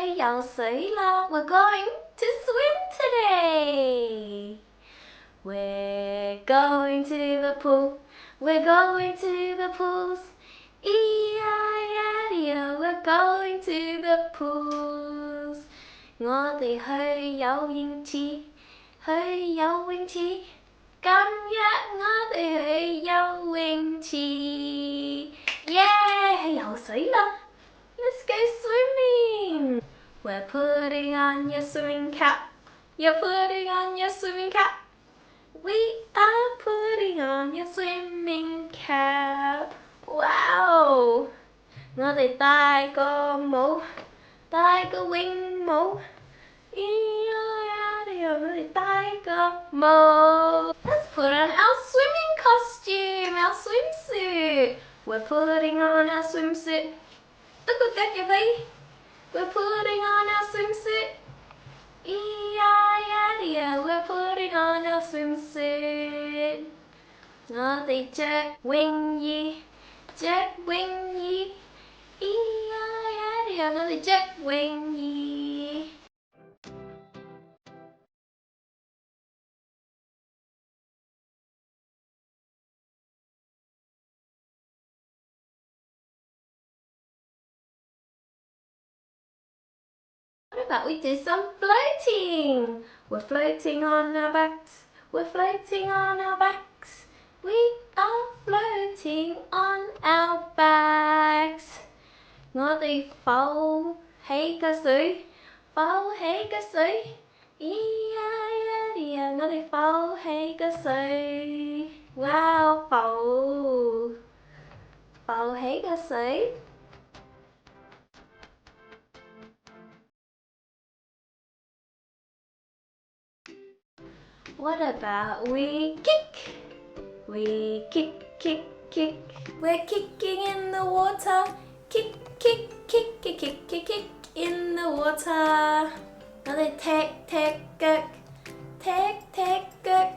去游水啦 We're going to swim today. We're going to the pool. We're going to the pools. E-I-E-I-O, we're going to the pools. 我哋去游泳池，去游泳池。今日我哋去游泳池，耶！去游水啦 ！Let's go swimming. We're putting on your swimming cap. You're putting on your swimming cap. We are putting on your swimming cap. Wow! 我哋戴個帽，戴個泳帽。我哋戴個帽。Let's put on our swimming costume, our swimsuit. We're putting on our swimsuit. Look at your feet. We're putting on our swimsuit. E-I-E-I-O, we're putting on our swimsuit. 我哋着泳衣，着泳衣。E-I-E-I-O, 我哋着泳衣。What about we do some floating? We're floating on our backs. We're floating on our backs. We are floating on our backs. 我哋浮起個水，浮起個水。E-I-E-I-O, 我哋浮起個水。哇！浮起個水。What about we kick? We kick, kick, kick. We're kicking in the water. Kick, kick, kick, kick, kick, kick, kick in the water. 我哋踢踢腳，踢踢腳，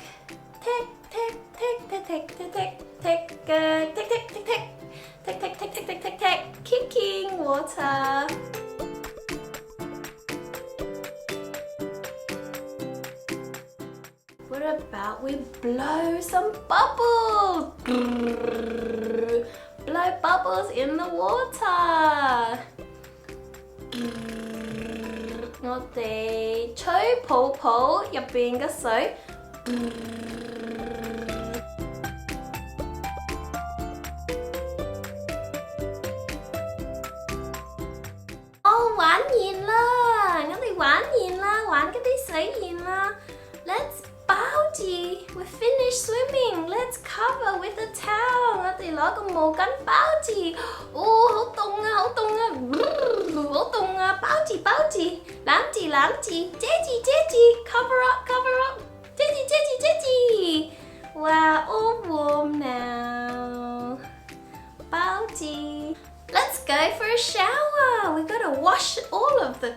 踢踢踢踢踢踢踢踢腳，踢踢踢踢踢踢踢踢踢踢踢 kicking water. What about we blow some bubbles? Blow bubbles in the water. 我哋吹泡泡入邊嘅水。玩完啦，我哋玩完啦，玩嗰啲水完啦。Let's 包住 ，we finished swimming. Let's cover with a towel. 我哋攞個毛巾包住。哦，好凍啊，好凍啊，好凍啊！包住包住，攬住攬住，遮住遮住 ，cover up cover up， 遮住遮住遮住。哇 ，all warm now。包住。Let's go for a shower. We gotta wash all of the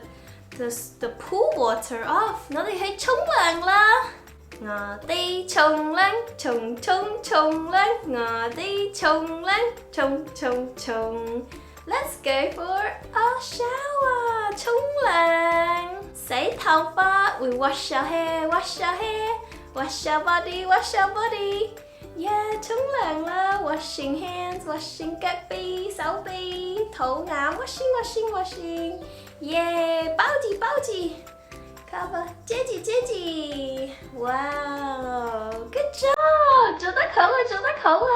pool water off. 我哋去沖涼啦。我哋沖涼，沖沖沖涼，我哋沖涼，沖沖沖。Let's go for a shower， 沖涼。洗頭髮 ，we wash our hair, wash our hair, wash our body, wash our body。Yeah， 沖涼啦 ，washing hands，washing 腳臂、手臂、肚腩 ，washing washing washing。Yeah， 包住包住。cover 遮住遮住，哇 ，good job， 做得好啊，做得好啊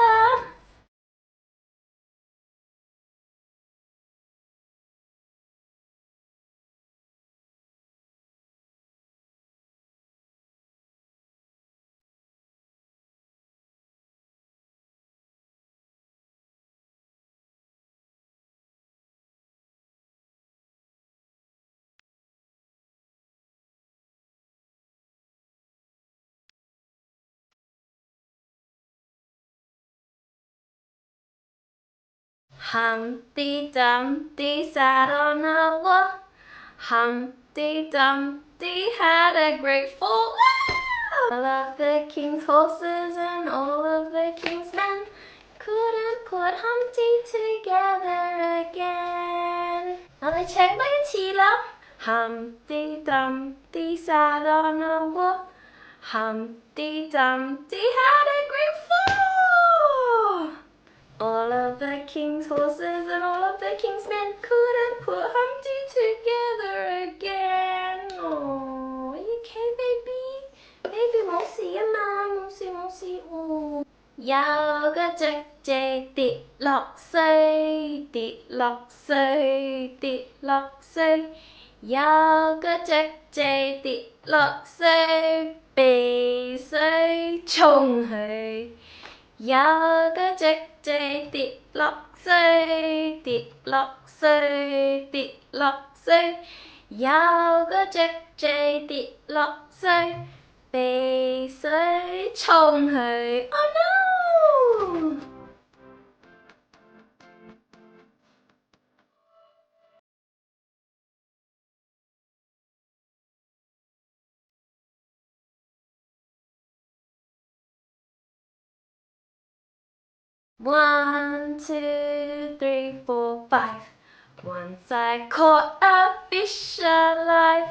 ！Humpty Dumpty sat on a wall. Humpty Dumpty had a great fall. All of the king's horses and all of the king's men couldn't put Humpty together again. 我哋唱多一次啦。Humpty Dumpty sat on a wall. Humpty Dumpty had a great fall. All of the king's horses and all of the king's men couldn't put Humpty together again. Oh, are you okay, baby? Baby won't see your mom, won't see. Oh. 有個雀仔跌落水，跌落水，跌落水。有個雀仔跌落水，被水沖去。有個雀仔跌落水，跌落水，跌落水。有個雀仔跌落水，被水沖去。Oh no! One, two, three, four, five. Once I caught a fish alive.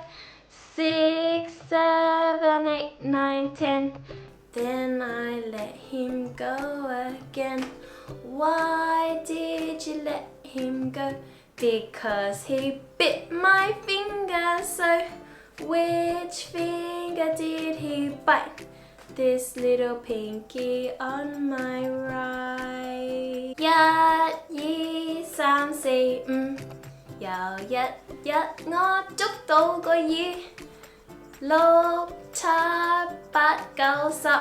6, 7, 8, 9, 10. Then I let him go again. Why did you let him go? Because he bit my finger so. Which finger did he bite? This little pinky on my right. 1, 2, 3, 4, 5. 有一日我捉到個魚，6, 7, 8, 9, 10。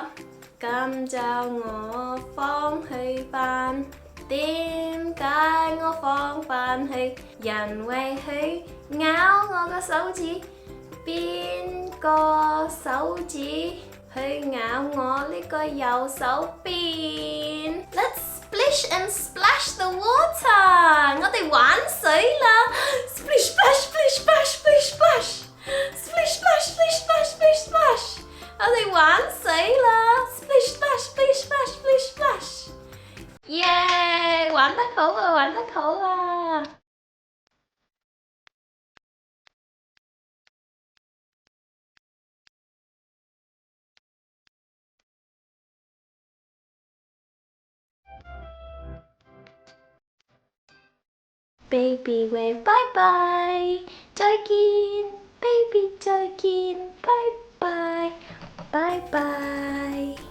咁就我放去飯。點解我放飯去？因為佢咬我個手指。邊個手指？佢咬我呢個右手邊。Let's splish and splash the water。我哋玩水啦 ！Splish splash splish splash splish splash splish splash splish splash splish splash。我哋玩水啦 ！Splish splash splish splash splish splash。耶！玩得好啊，玩得好啊！Baby wave bye bye， 再見 ，Baby 再見，拜拜，拜拜。